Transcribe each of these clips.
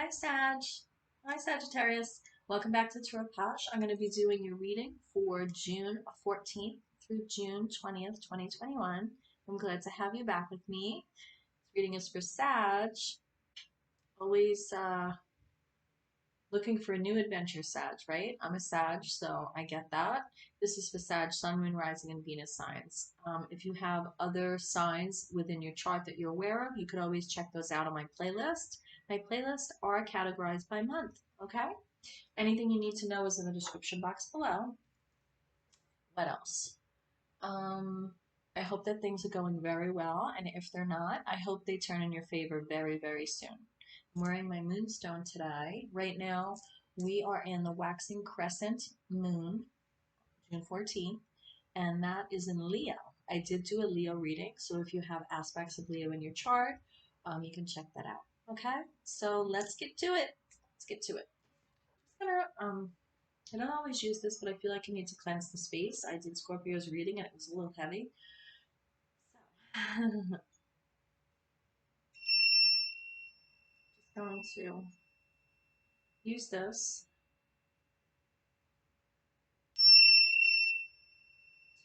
Hi, Sag. Hi, Sagittarius. Welcome back to TAROTPOSH. I'm going to be doing your reading for June 14th through June 20th, 2021. I'm glad to have you back with me. This reading is for Sag. Always looking for a new adventure, Sag, right? I'm a Sag, so I get that. This is for Sag, Sun, Moon, Rising, and Venus signs. If you have other signs within your chart that you're aware of, you could always check those out on my playlist. My playlists are categorized by month, okay? Anything you need to know is in the description box below. What else? I hope that things are going very well, and if they're not, I hope they turn in your favor very, very soon. I'm wearing my moonstone today. Right now, we are in the waxing crescent moon, June 14th, and that is in Leo. I did do a Leo reading, so if you have aspects of Leo in your chart, you can check that out. Okay, so let's get to it. Let's get to it. I'm gonna I don't always use this, but I feel like I need to cleanse the space. I did Scorpio's reading and it was a little heavy. So, just going to use this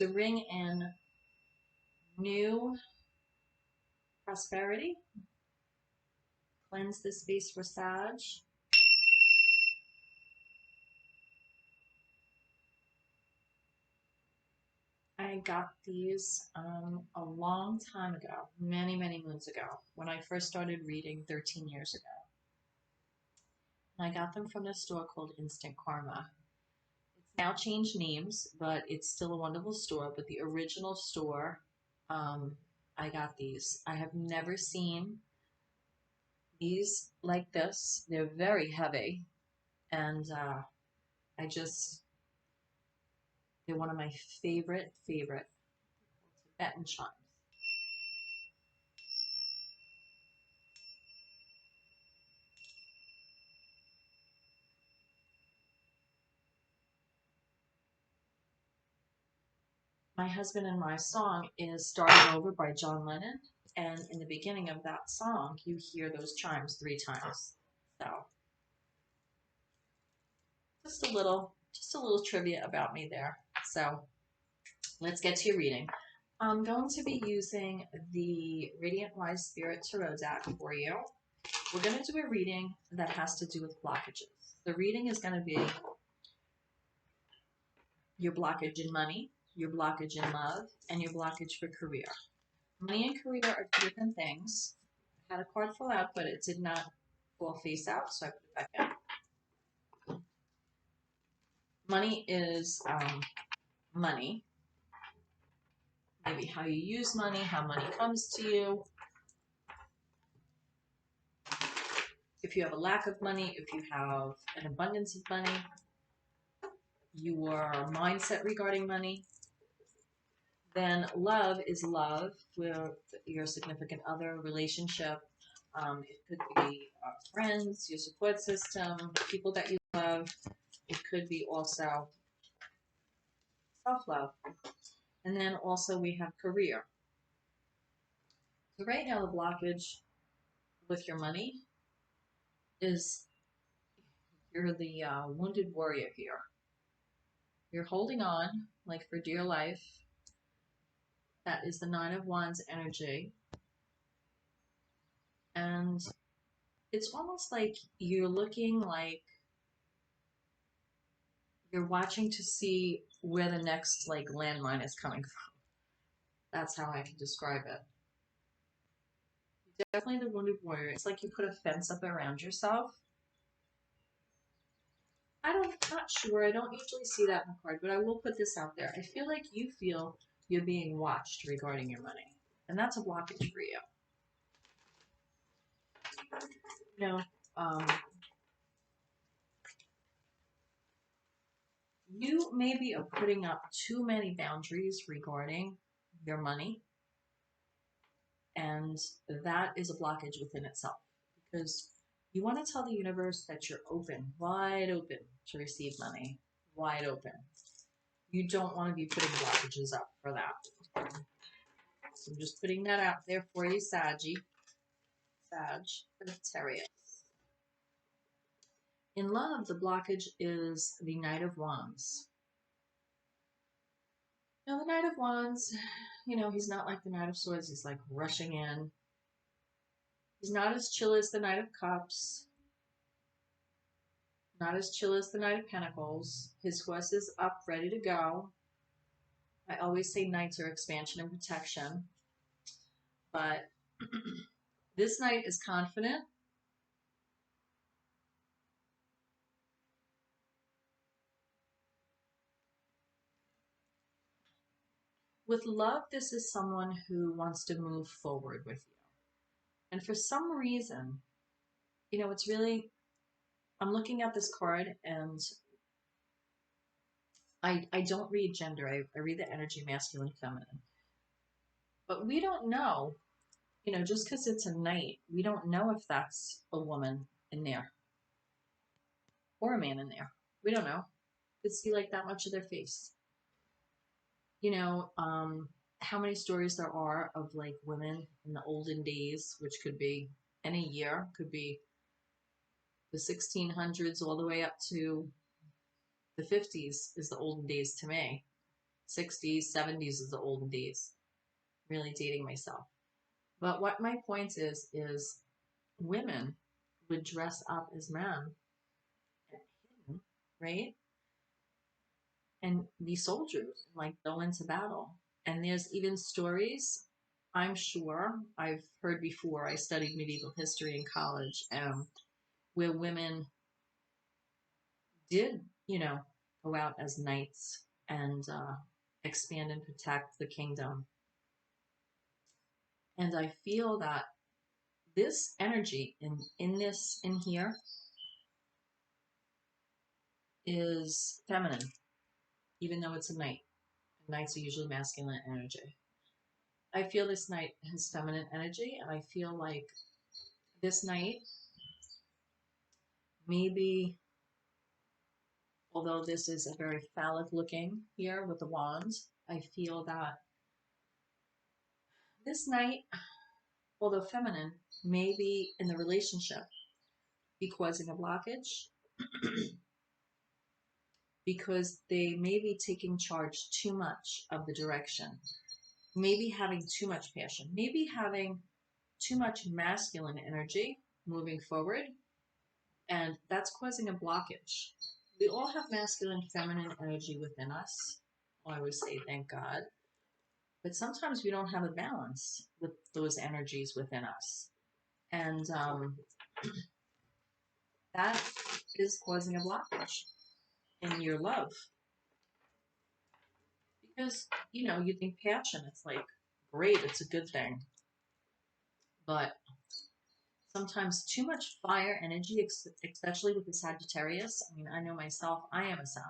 to ring in new prosperity, cleanse the space for Sag. I got these a long time ago, many, many moons ago, when I first started reading 13 years ago. And I got them from a store called Instant Karma. It's now changed names, but it's still a wonderful store. But the original store, um, I got these. I have never seen these like this. They're very heavy, and I just, they're one of my favorite Tibetan chimes. My Husband and My song is Starting Over by John Lennon. And in the beginning of that song, you hear those chimes 3 times. So just a little trivia about me there. So let's get to your reading. I'm going to be using the Radiant Wise Spirit Tarot deck for you. We're going to do a reading that has to do with blockages. The reading is going to be your blockage in money, your blockage in love, and your blockage for career. Money and career are two different things. I had a card fall out, but it did not fall face out, so I put it back in. Money is money. Maybe how you use money, how money comes to you. If you have a lack of money, if you have an abundance of money, your mindset regarding money. Then love is love with your significant other, relationship. It could be friends, your support system, people that you love. It could be also self-love. And then also we have career. So right now the blockage with your money is you're the wounded warrior here. You're holding on like for dear life. That is the Nine of Wands energy. And it's almost like you're looking like you're watching to see where the next like landmine is coming from. That's how I can describe it. You're definitely the wounded warrior. It's like you put a fence up around yourself. Not sure. I don't usually see that in the card, but I will put this out there. I feel like you feel you're being watched regarding your money, and that's a blockage for you. You know, you maybe are putting up too many boundaries regarding your money, and that is a blockage within itself because you want to tell the universe that you're open, wide open to receive money, wide open. You don't want to be putting blockages up for that. So I'm just putting that out there for you, Sagittarius. In love, the blockage is the Knight of Wands. Now, the Knight of Wands, he's not like the Knight of Swords. He's like rushing in. He's not as chill as the Knight of Cups. Not as chill as the Knight of Pentacles. His horse is up, ready to go. I always say knights are expansion and protection. But this knight is confident. With love, this is someone who wants to move forward with you. And for some reason, it's really, I'm looking at this card and I don't read gender. I read the energy masculine, feminine. But we don't know, just because it's a knight, we don't know if that's a woman in there or a man in there. We don't know. Could see like that much of their face. How many stories there are of like women in the olden days, which could be any year, could be the 1600s all the way up to the 50s is the olden days to me. 60s, 70s is the olden days. Really dating myself. But what my point is women would dress up as men, right? And be soldiers, like go into battle. And there's even stories, I'm sure I've heard before. I studied medieval history in college, where women did, go out as knights and expand and protect the kingdom. And I feel that this energy in here is feminine, even though it's a knight. Knights are usually masculine energy. I feel this knight has feminine energy, and I feel like this knight, maybe, although this is a very phallic looking here with the wands, I feel that this knight, although feminine, maybe in the relationship be causing a blockage because they may be taking charge too much of the direction, maybe having too much passion, maybe having too much masculine energy moving forward, and that's causing a blockage. We all have masculine, feminine energy within us. Well, I would say thank God. But sometimes we don't have a balance with those energies within us. And that is causing a blockage in your love. Because, you think passion, it's like, great, it's a good thing. But sometimes too much fire energy, especially with the Sagittarius. I mean, I know myself, I am a Sag.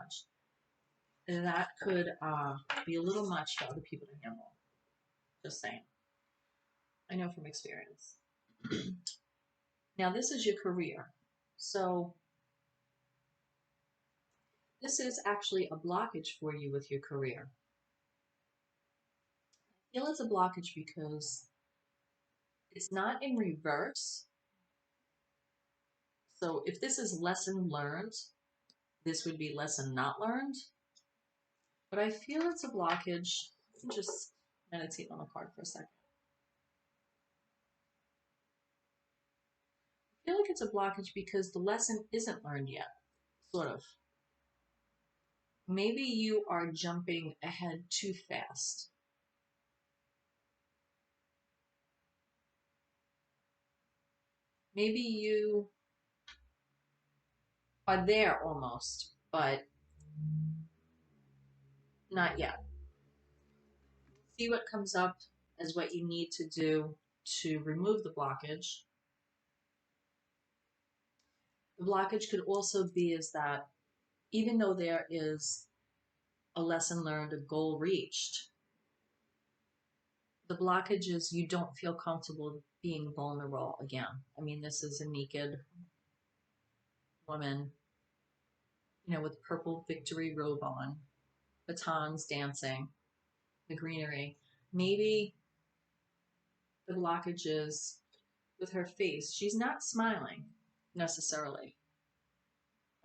That could be a little much for other people to handle. Just saying. I know from experience. Now, this is your career. So this is actually a blockage for you with your career. I feel it's a blockage because it's not in reverse. So if this is lesson learned, this would be lesson not learned. But I feel it's a blockage. Just meditate on the card for a second. I feel like it's a blockage because the lesson isn't learned yet, sort of. Maybe you are jumping ahead too fast. Maybe you are there almost, but not yet. See what comes up as what you need to do to remove the blockage. The blockage could also be is that even though there is a lesson learned, a goal reached, the blockage is you don't feel comfortable being vulnerable again. I mean, this is a naked woman, with purple victory robe on, batons dancing, the greenery. Maybe the blockage is with her face. She's not smiling necessarily.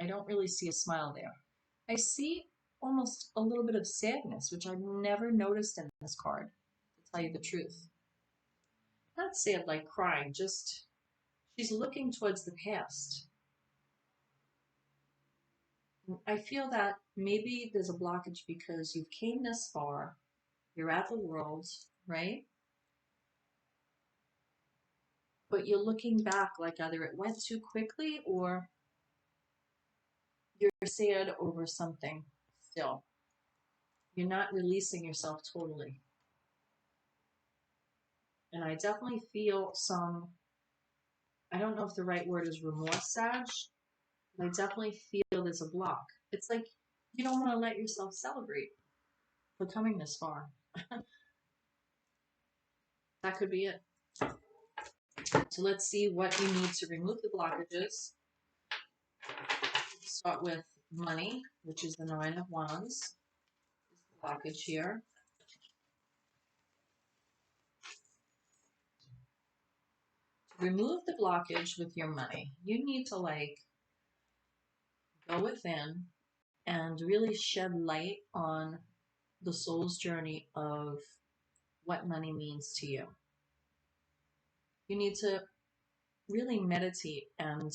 I don't really see a smile there. I see almost a little bit of sadness, which I've never noticed in this card, to tell you the truth. Not sad like crying, just she's looking towards the past. I feel that maybe there's a blockage because you've came this far, you're at the world, right? But you're looking back like either it went too quickly or you're sad over something still. You're not releasing yourself totally. And I definitely feel some, I don't know if the right word is remorse, Sag. I definitely feel there's a block. It's like you don't want to let yourself celebrate for coming this far. That could be it. So let's see what you need to remove the blockages. Start with money, which is the Nine of Wands. Blockage here. To remove the blockage with your money, you need to go within and really shed light on the soul's journey of what money means to you. You need to really meditate, and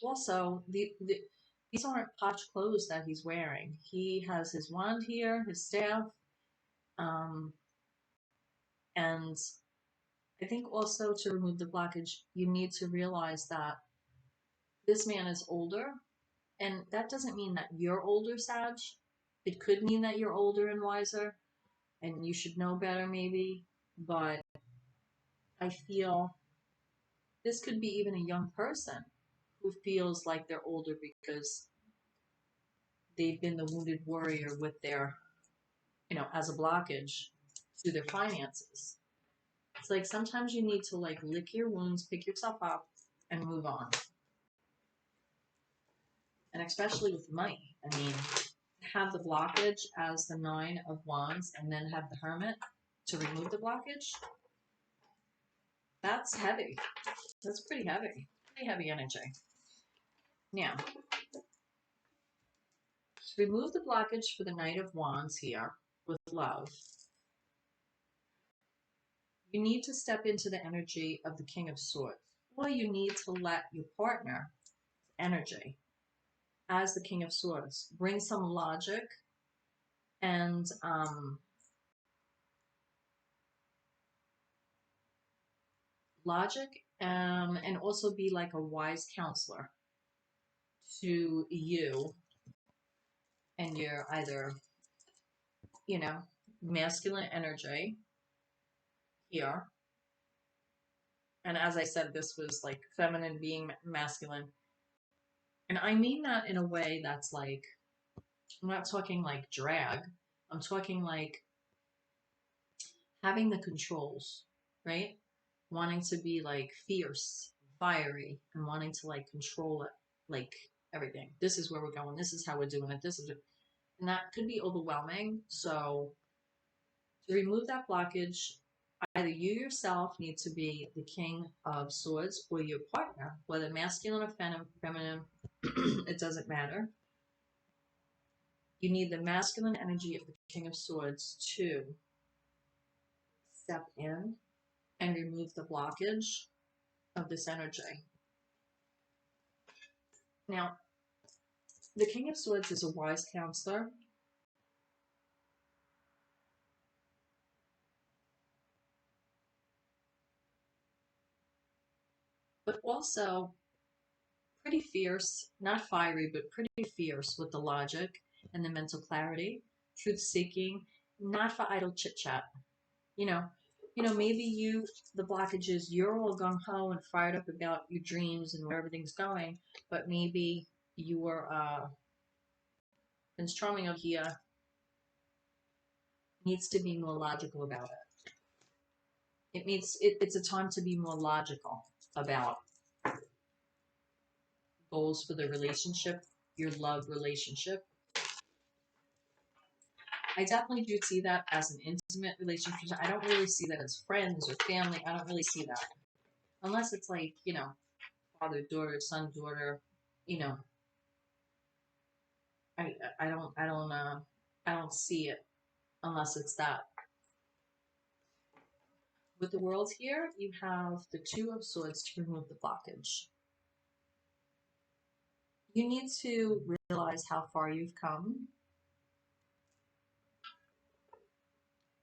also these aren't posh clothes that he's wearing. He has his wand here, his staff, and I think also to remove the blockage, you need to realize that this man is older, and that doesn't mean that you're older, Sag. It could mean that you're older and wiser, and you should know better maybe, but I feel this could be even a young person who feels like they're older because they've been the wounded warrior with their, as a blockage to their finances. It's like sometimes you need to lick your wounds, pick yourself up, and move on. And especially with money. I mean, have the blockage as the Nine of Wands and then have the Hermit to remove the blockage. That's heavy. That's pretty heavy. Pretty heavy energy. Now, to remove the blockage for the Knight of Wands here with love, you need to step into the energy of the King of Swords, or you need to let your partner energy as the King of Swords bring some logic and and also be like a wise counselor to you and your either, masculine energy here. And as I said, this was like feminine being masculine. And I mean that in a way that's I'm not talking like drag. I'm talking like having the controls, right? Wanting to be fierce, fiery, and wanting to control it, everything. This is where we're going. This is how we're doing it. This is it. And that could be overwhelming. So to remove that blockage, either you yourself need to be the King of Swords or your partner, whether masculine or feminine, it doesn't matter. You need the masculine energy of the King of Swords to step in and remove the blockage of this energy. Now, the King of Swords is a wise counselor. But also pretty fierce, not fiery, but pretty fierce with the logic and the mental clarity, truth-seeking, not for idle chit-chat. Maybe the blockage is you're all gung-ho and fired up about your dreams and where everything's going, but maybe your Prince Charming over here needs to be more logical about it. It's a time to be more logical about goals for the relationship, your love relationship. I definitely do see that as an intimate relationship. I don't really see that as friends or family. I don't really see that. Unless it's father, daughter, son, daughter, I don't see it unless it's that. With the world here, you have the Two of Swords to remove the blockage. You need to realize how far you've come.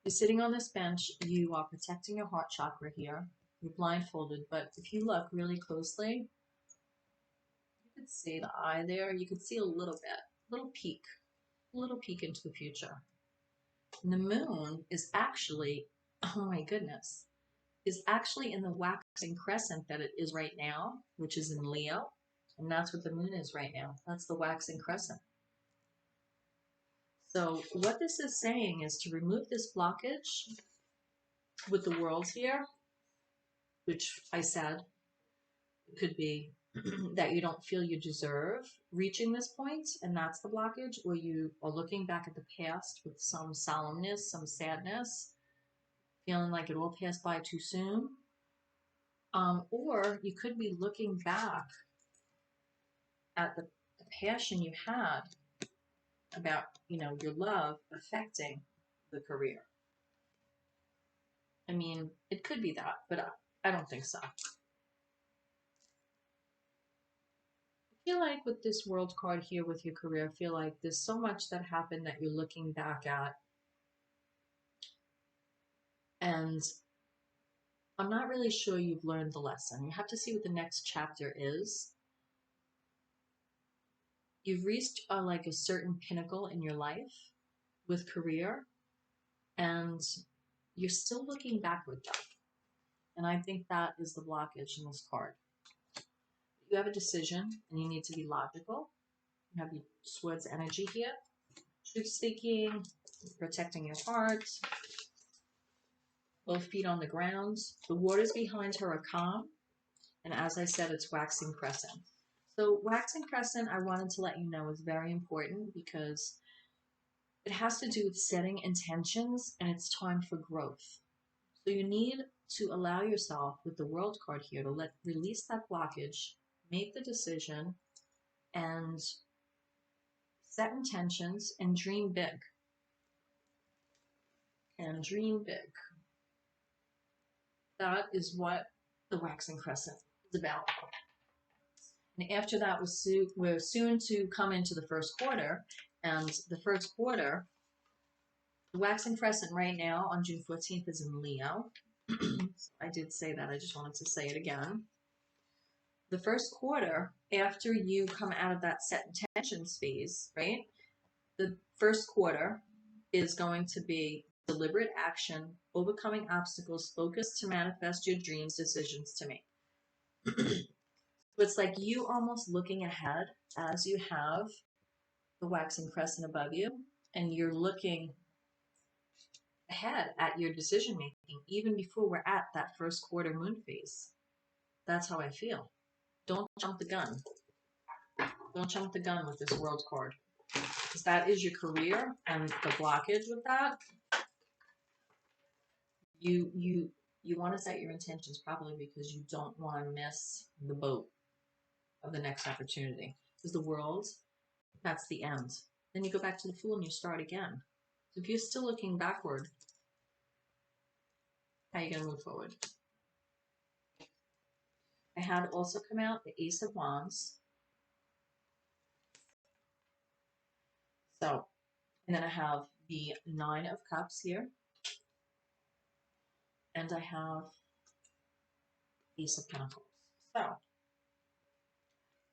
You're sitting on this bench, you are protecting your heart chakra here. You're blindfolded, but if you look really closely, you could see the eye there. You could see a little bit, a little peek into the future. And the moon is actually, oh my goodness, is actually in the waxing crescent that it is right now, which is in Leo. And that's what the moon is right now. That's the waxing crescent. So what this is saying is to remove this blockage with the world here, which I said could be that you don't feel you deserve reaching this point, and that's the blockage, or you are looking back at the past with some solemnness, some sadness, feeling like it all passed by too soon. Or you could be looking back at the passion you had about, your love affecting the career. I mean, it could be that, but I don't think so. I feel like with this world card here with your career, I feel like there's so much that happened that you're looking back at. And I'm not really sure you've learned the lesson. You have to see what the next chapter is. You've reached like a certain pinnacle in your life with career, and you're still looking backward though. And I think that is the blockage in this card. You have a decision and you need to be logical. You have your swords energy here. Truth seeking, protecting your heart. Both feet on the ground. The waters behind her are calm. And as I said, it's waxing crescent. So waxing crescent, I wanted to let you know, is very important because it has to do with setting intentions and it's time for growth. So you need to allow yourself with the world card here to release that blockage, make the decision, and set intentions and dream big. And dream big. That is what the waxing crescent is about. And after that, we're soon to come into the first quarter. And the first quarter, the waxing crescent right now on June 14th is in Leo. I did say that. I just wanted to say it again. The first quarter, after you come out of that set intentions phase, right? The first quarter is going to be deliberate action, overcoming obstacles, focus to manifest your dreams, decisions to make. So it's like you almost looking ahead as you have the waxing crescent above you, and you're looking ahead at your decision making, even before we're at that first quarter moon phase. That's how I feel. Don't jump the gun. Don't jump the gun with this world card. Because that is your career, and the blockage with that, you want to set your intentions probably because you don't want to miss the boat of the next opportunity. Because the world, that's the end. Then you go back to the Fool and you start again. So if you're still looking backward, how are you going to move forward? I had also come out the Ace of Wands. So, and then I have the Nine of Cups here. And I have Ace of Pentacles. So,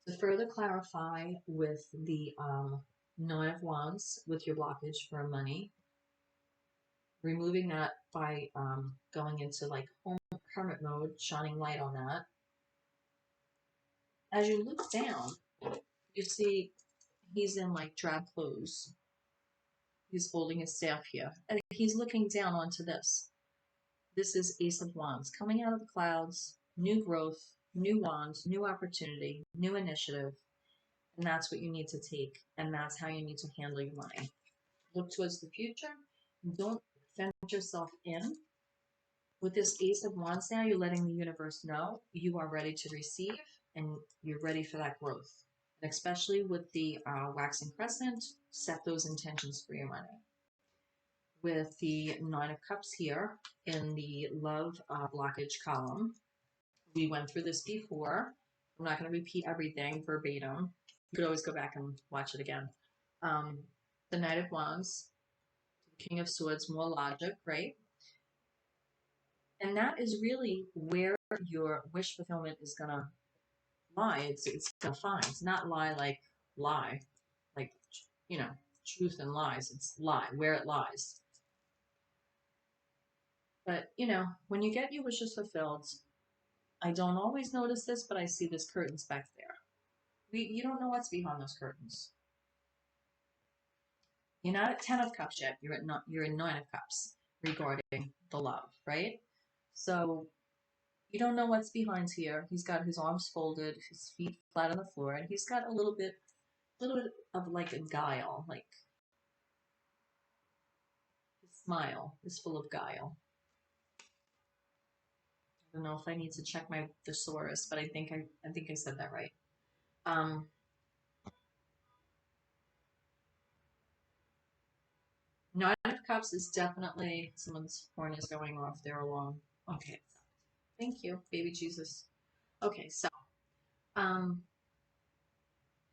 to further clarify with the Nine of Wands with your blockage for money, removing that by going into like hermit mode, shining light on that. As you look down, you see he's in like drab clothes. He's holding his staff here. And he's looking down onto this. This is Ace of Wands, coming out of the clouds, new growth, new wands, new opportunity, new initiative. And that's what you need to take. And that's how you need to handle your money. Look towards the future. Don't fence yourself in. With this Ace of Wands now, you're letting the universe know you are ready to receive and you're ready for that growth. And especially with the waxing crescent, set those intentions for your money. With the Nine of Cups here in the love blockage column, we went through this before. I'm not going to repeat everything verbatim. You could always go back and watch it again. The Knight of Wands, the King of Swords, more logic, right? And that is really where your wish fulfillment is going to lie. It's going to find. It's not lie, like, you know, truth and lies. It's lie, where it lies. But, you know, when you get your wishes fulfilled, I don't always notice this, but I see this curtains back there. You don't know what's behind those curtains. You're not at 10 of Cups yet. You're in 9 of Cups regarding the love, right? So you don't know what's behind here. He's got his arms folded, his feet flat on the floor, and he's got a little bit of like a guile, like his smile is full of guile. I don't know if I need to check my thesaurus, but I think I said that right. Nine of Cups is definitely someone's horn is going off there along. Okay, thank you, baby Jesus. Okay, so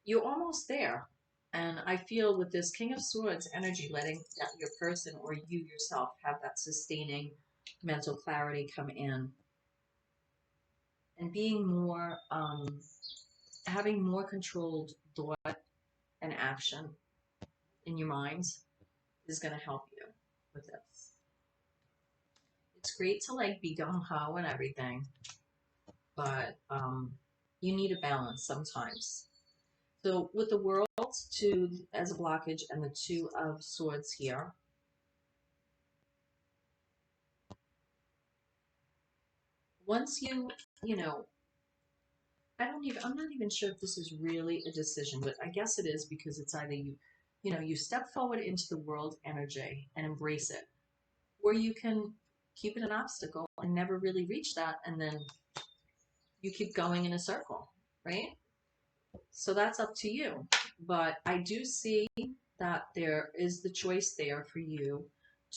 you're almost there, and I feel with this King of Swords energy, letting that your person or you yourself have that sustaining mental clarity come in, and being more having more controlled thought and action in your minds is going to help you with this. It's great to like be gung-ho and everything, but you need a balance sometimes. So with the World two as a blockage and the Two of Swords here, once you know, I'm not even sure if this is really a decision, but I guess it is, because it's either you step forward into the world energy and embrace it, or you can keep it an obstacle and never really reach that, and then you keep going in a circle, right? So that's up to you. But I do see that there is the choice there for you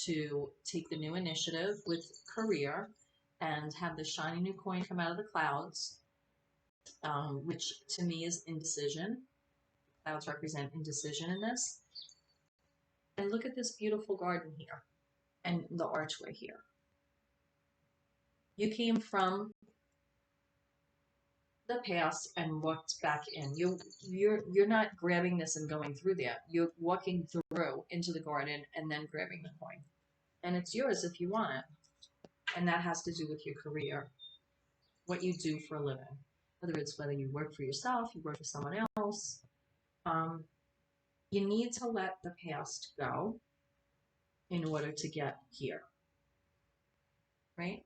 to take the new initiative with career and have the shiny new coin come out of the clouds, which to me is indecision. Clouds represent indecision in this. And look at this beautiful garden here and the archway here. You came from the past and walked back in. You're not grabbing this and going through there. You're walking through into the garden and then grabbing the coin. And it's yours if you want it. And that has to do with your career, what you do for a living. Whether you work for yourself, you work for someone else. You need to let the past go in order to get here. Right?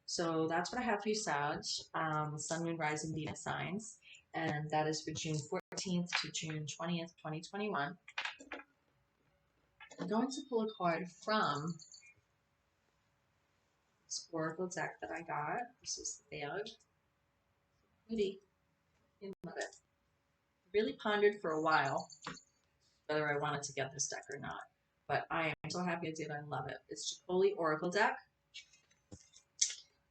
So that's what I have for you, Sag. Sun, Moon, Rising, Venus signs. And that is for June 14th to June 20th, 2021. I'm going to pull a card from this Oracle deck that I got. This is the bag. Pretty. I love it. Really pondered for a while whether I wanted to get this deck or not. But I am so happy I did. I love it. It's Ciccoli Oracle deck.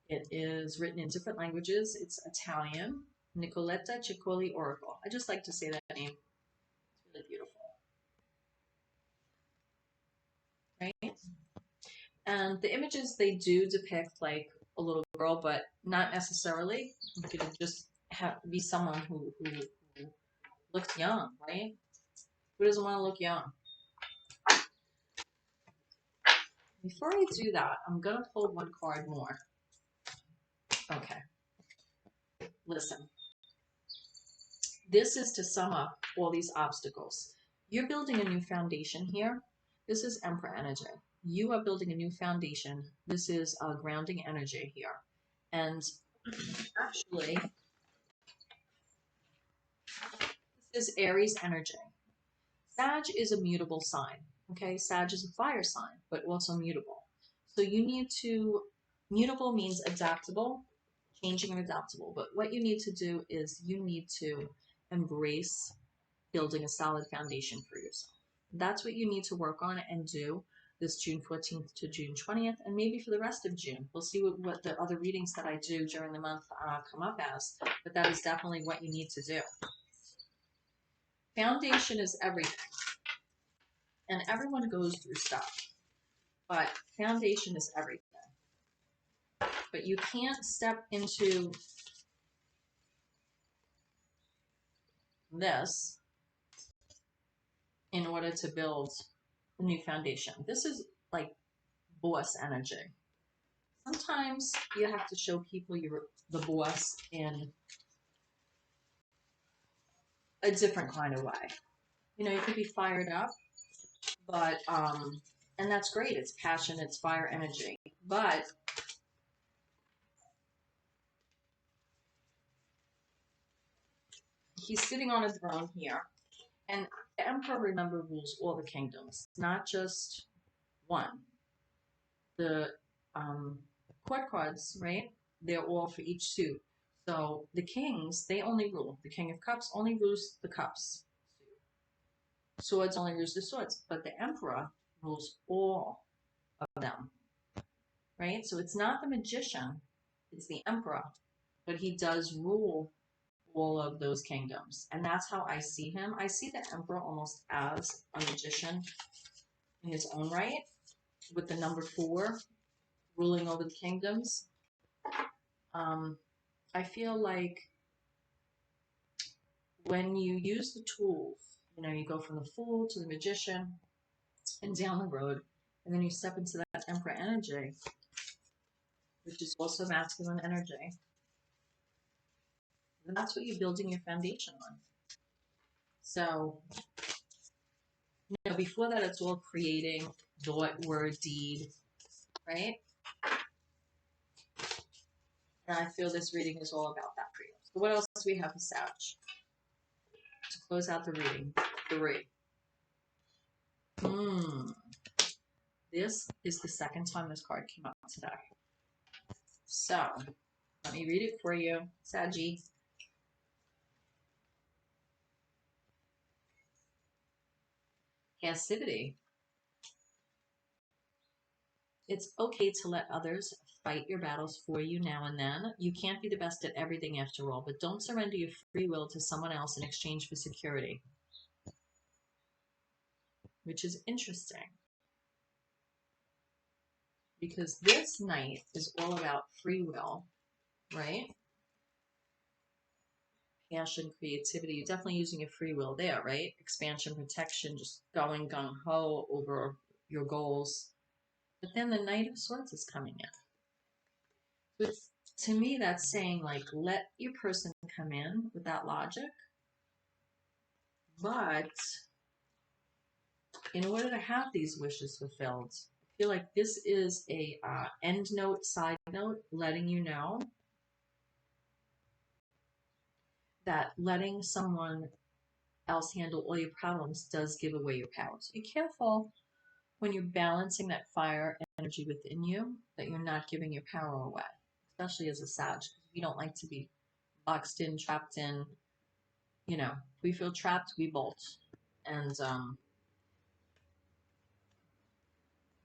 It is written in different languages. It's Italian. Nicoletta Ciccoli Oracle. I just like to say that name. It's really beautiful. Right? And the images, they do depict like a little girl, but not necessarily. You could just be someone who looks young, right? Who doesn't want to look young? Before I do that, I'm going to pull one card more. Okay. Listen. This is to sum up all these obstacles. You're building a new foundation here. This is Emperor energy. You are building a new foundation. This is grounding energy here. And actually, this is Aries energy. Sag is a mutable sign. Okay, Sag is a fire sign, but also mutable. So you need to, mutable means adaptable, changing or adaptable. But what you need to do is you need to embrace building a solid foundation for yourself. That's what you need to work on and do this June 14th to June 20th, and maybe for the rest of June. We'll see what the other readings that I do during the month come up as, but that is definitely what you need to do. Foundation is everything, and everyone goes through stuff, but foundation is everything. But you can't step into this in order to build a new foundation. This is like boss energy. Sometimes you have to show people you're the boss in a different kind of way. You know, you could be fired up, but and that's great. It's passion, it's fire energy. But he's sitting on a throne here, and the emperor, remember, rules all the kingdoms, not just one. The court cards, right? They're all for each suit. So the kings, they only rule. The King of Cups only rules the cups. Swords only rules the swords. But the emperor rules all of them, right? So it's not the magician, it's the emperor. But he does rule all of those kingdoms. And that's how I see him. I see the emperor almost as a magician in his own right, with the number 4 ruling over the kingdoms. I feel like when you use the tools, you know, you go from the Fool to the Magician and down the road, and then you step into that Emperor energy, which is also masculine energy. And that's what you're building your foundation on. So, you know, before that, it's all creating, thought, word, deed, right? And I feel this reading is all about that for you. So what else do we have for Sag? To close out the reading, 3. This is the second time this card came up today. So, let me read it for you. Saggy. Passivity. It's okay to let others fight your battles for you now and then. You can't be the best at everything after all, but don't surrender your free will to someone else in exchange for security. Which is interesting. Because this night is all about free will, right? Passion, creativity. You're definitely using your free will there, right? Expansion, protection, just going gung-ho over your goals. But then the Knight of Swords is coming in. But to me, that's saying, like, let your person come in with that logic. But in order to have these wishes fulfilled, I feel like this is a end note, side note, letting you know that letting someone else handle all your problems does give away your power. So be careful when you're balancing that fire energy within you, that you're not giving your power away, especially as a Sag. We don't like to be boxed in, trapped in. You know, if we feel trapped, we bolt. And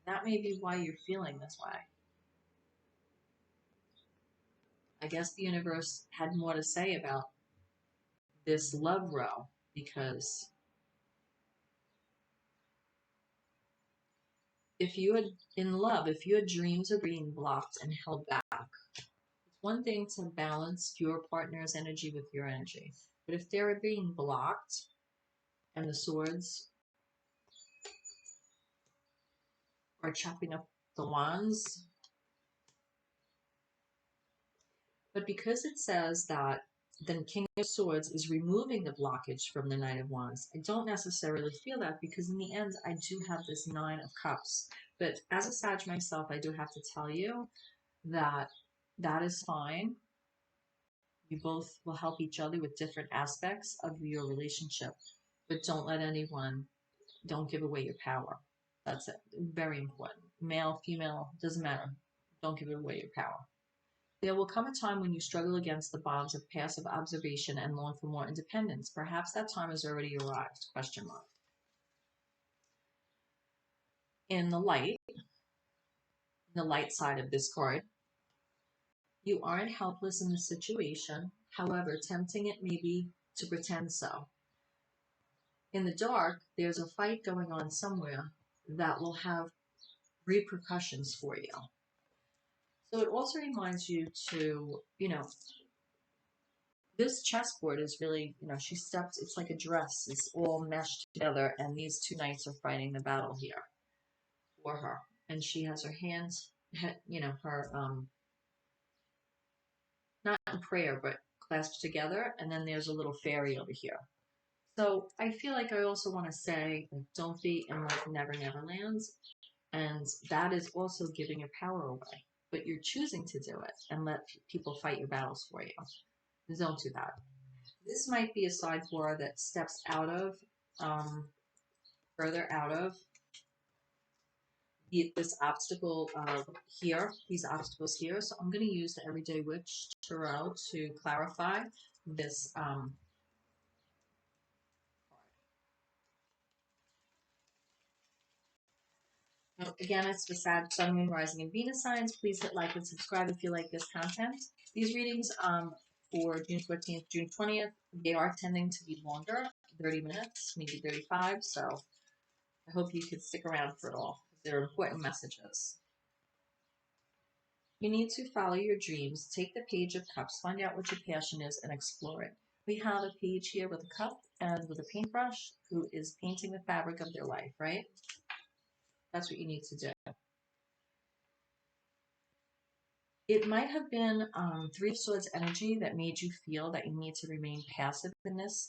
that may be why you're feeling this way. I guess the universe had more to say about this love row, because if you are in love, if your dreams are being blocked and held back, it's one thing to balance your partner's energy with your energy. But if they're being blocked and the swords are chopping up the wands, but because it says that the King of Swords is removing the blockage from the Knight of Wands, I don't necessarily feel that, because in the end, I do have this 9 of Cups. But as a Sag myself, I do have to tell you that that is fine. You both will help each other with different aspects of your relationship, but don't let anyone, don't give away your power. That's it. Very important. Male, female, doesn't matter. Don't give away your power. There will come a time when you struggle against the bonds of passive observation and long for more independence. Perhaps that time has already arrived, question mark. In the light side of this card, you aren't helpless in the situation, however tempting it may be to pretend so. In the dark, there's a fight going on somewhere that will have repercussions for you. So it also reminds you to, this chessboard is really, she steps, it's like a dress, it's all meshed together, and these two knights are fighting the battle here for her. And she has her hands, her, not in prayer, but clasped together, and then there's a little fairy over here. So I feel like I also want to say, don't be in like Never Never Lands, and that is also giving your power away. But you're choosing to do it and let people fight your battles for you. Don't do that. This might be a side four that steps out of, further out of this obstacle here, these obstacles here. So I'm going to use the Everyday Witch Tarot to clarify this Again, it's for Sag, Sun, Moon, Rising, and Venus signs. Please hit like and subscribe if you like this content. These readings for June 14th, June 20th, they are tending to be longer, 30 minutes, maybe 35. So I hope you could stick around for it all. They're important messages. You need to follow your dreams. Take the Page of Cups. Find out what your passion is and explore it. We have a page here with a cup and with a paintbrush who is painting the fabric of their life, right? That's what you need to do. It might have been Three of Swords energy that made you feel that you need to remain passive in this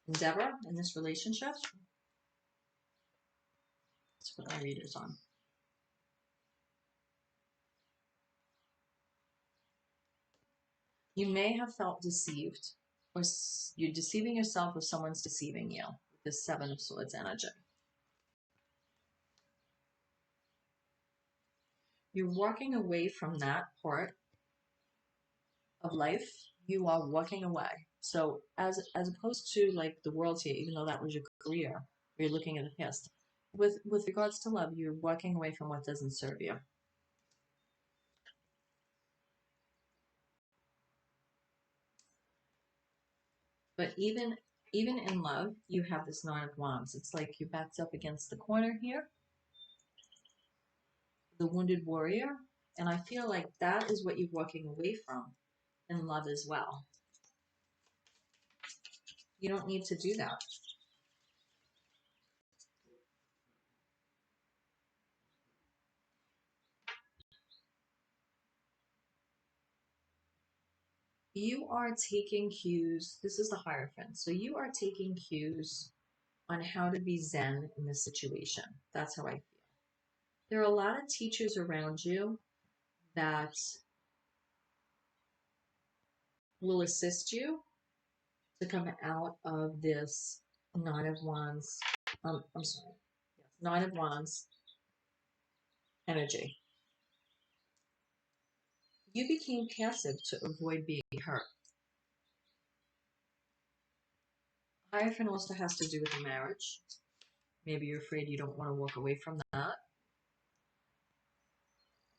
endeavor, in this relationship. Let's put our readers on. You may have felt deceived, or you're deceiving yourself or someone's deceiving you with this Seven of Swords energy. You're walking away from that part of life. You are walking away. So as opposed to like the world here, even though that was your career, or you're looking at the past, with regards to love, you're walking away from what doesn't serve you. But even in love, you have this Nine of Wands. It's like you're backed up against the corner here, the wounded warrior. And I feel like that is what you're walking away from in love as well. You don't need to do that. You are taking cues. This is the Hierophant. So you are taking cues on how to be zen in this situation. That's how I feel. There are a lot of teachers around you that will assist you to come out of this Nine of Wands. I'm sorry. Yes, Nine of Wands energy. You became passive to avoid being hurt. Hierophant also has to do with a marriage. Maybe you're afraid you don't want to walk away from that.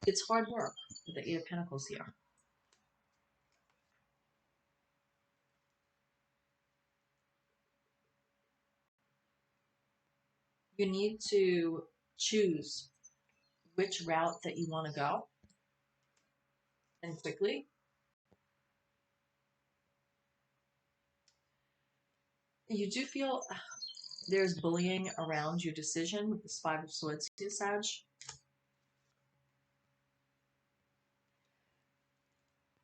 It's hard work with the Eight of Pentacles here. You need to choose which route that you want to go, and quickly. You do feel there's bullying around your decision with this Five of Swords here, Sag.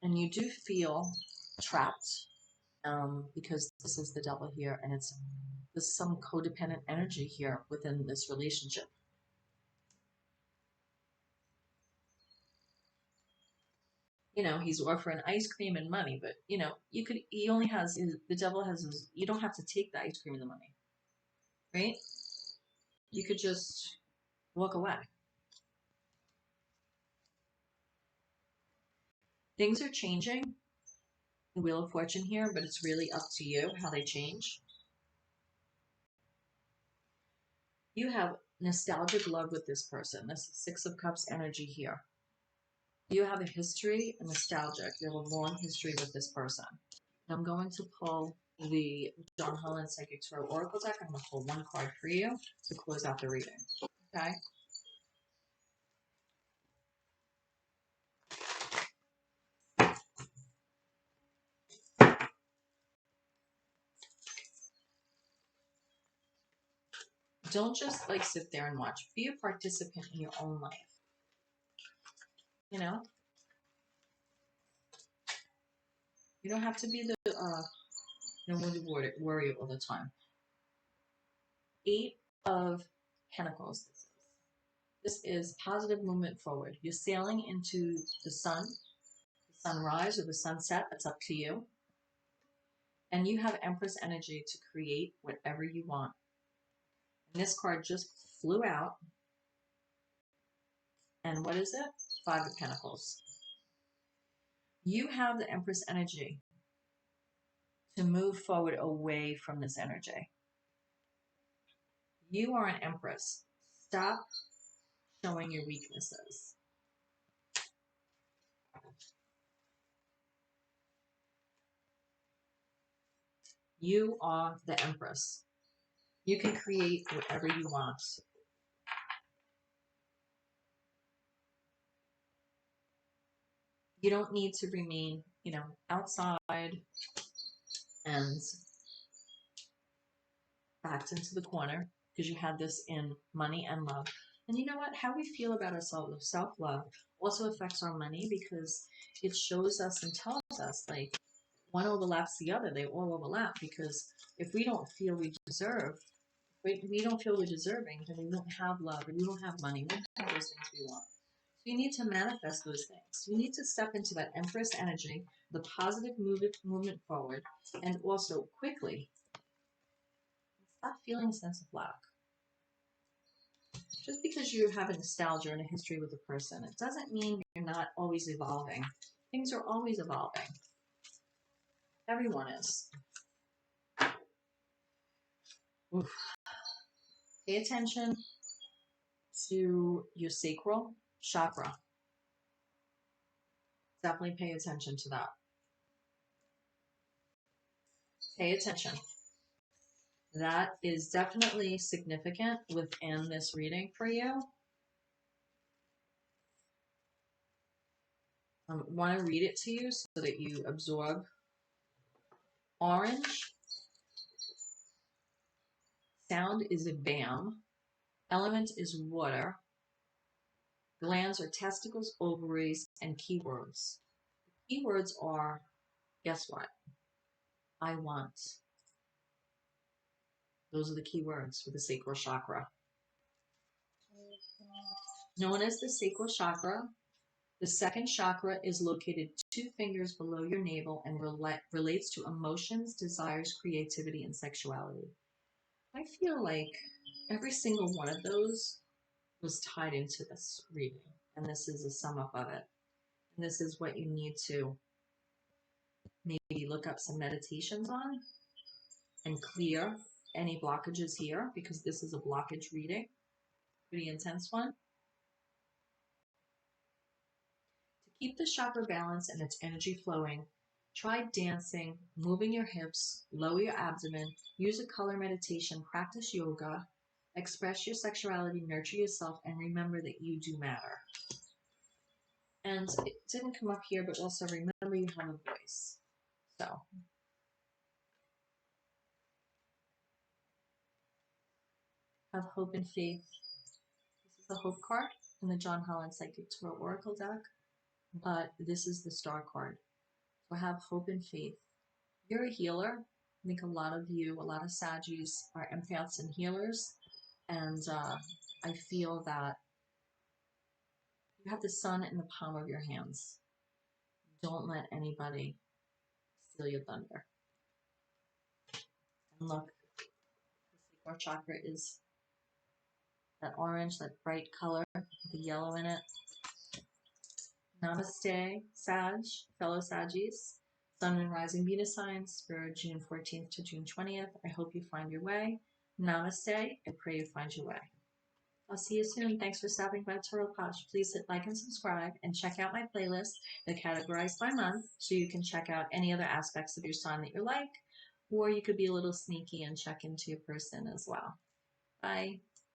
And you do feel trapped because this is the Devil here, and there's some codependent energy here within this relationship. He's offering ice cream and money, but he only has, the Devil has, you don't have to take the ice cream and the money, right? You could just walk away. Things are changing. The Wheel of Fortune here, but it's really up to you how they change. You have nostalgic love with this person. This is Six of Cups energy here. You have a history, a nostalgic. You have a long history with this person. I'm going to pull the John Holland Psychic Tarot Oracle deck. I'm going to pull one card for you to close out the reading. Okay? Don't just like sit there and watch. Be a participant in your own life. You know? You don't have to be the worry all the time. 8 of Pentacles. This is positive movement forward. You're sailing into the sun, the sunrise or the sunset. That's up to you. And you have Empress energy to create whatever you want. And this card just flew out. And what is it? 5 of Pentacles. You have the Empress energy to move forward away from this energy. You are an Empress. Stop showing your weaknesses. You are the Empress. You can create whatever you want. You don't need to remain, outside and backed into the corner because you have this in money and love. And you know what? How we feel about ourselves, self-love, also affects our money because it shows us and tells us, like, one overlaps the other. They all overlap because if we don't feel we deserve, we don't feel we're deserving, then we don't have love and we don't have money. We don't have those things we want. So you need to manifest those things. You need to step into that Empress energy, the positive movement forward, and also quickly stop feeling a sense of lack. Just because you have a nostalgia and a history with a person, it doesn't mean you're not always evolving. Things are always evolving. Everyone is. Oof. Pay attention to your sacral chakra. Definitely pay attention to that. Pay attention. That is definitely significant within this reading for you. I want to read it to you so that you absorb. Orange. Sound is a bam. Element is water. Glands are testicles, ovaries, and keywords. Keywords are, guess what? I want. Those are the keywords for the sacral chakra. Known as the sacral chakra, the second chakra is located 2 fingers below your navel and relates to emotions, desires, creativity, and sexuality. I feel like every single one of those was tied into this reading, and this is a sum up of it. And this is what you need to maybe look up some meditations on and clear any blockages here, because this is a blockage reading, pretty intense one. To keep the chakra balance and its energy flowing, try dancing, moving your hips, lower your abdomen, use a color meditation, practice yoga, express your sexuality, nurture yourself, and remember that you do matter. And it didn't come up here, but also remember you have a voice. So, have hope and faith. This is the hope card in the John Holland Psychic Tarot Oracle deck, but this is the star card. So have hope and faith. You're a healer. I think a lot of you, a lot of Sagis are empaths and healers. And I feel that you have the sun in the palm of your hands. Don't let anybody steal your thunder. And look, the sacral chakra is that orange, that bright color, with the yellow in it. Namaste, Sag, fellow Saggies, Sun and Rising Venus signs for June 14th to June 20th. I hope you find your way. Namaste. I pray you find your way. I'll see you soon. Thanks for stopping by TAROTPOSH. Please hit like and subscribe and check out my playlist. They're categorized by month, so you can check out any other aspects of your sign that you like, or you could be a little sneaky and check into your person as well. Bye.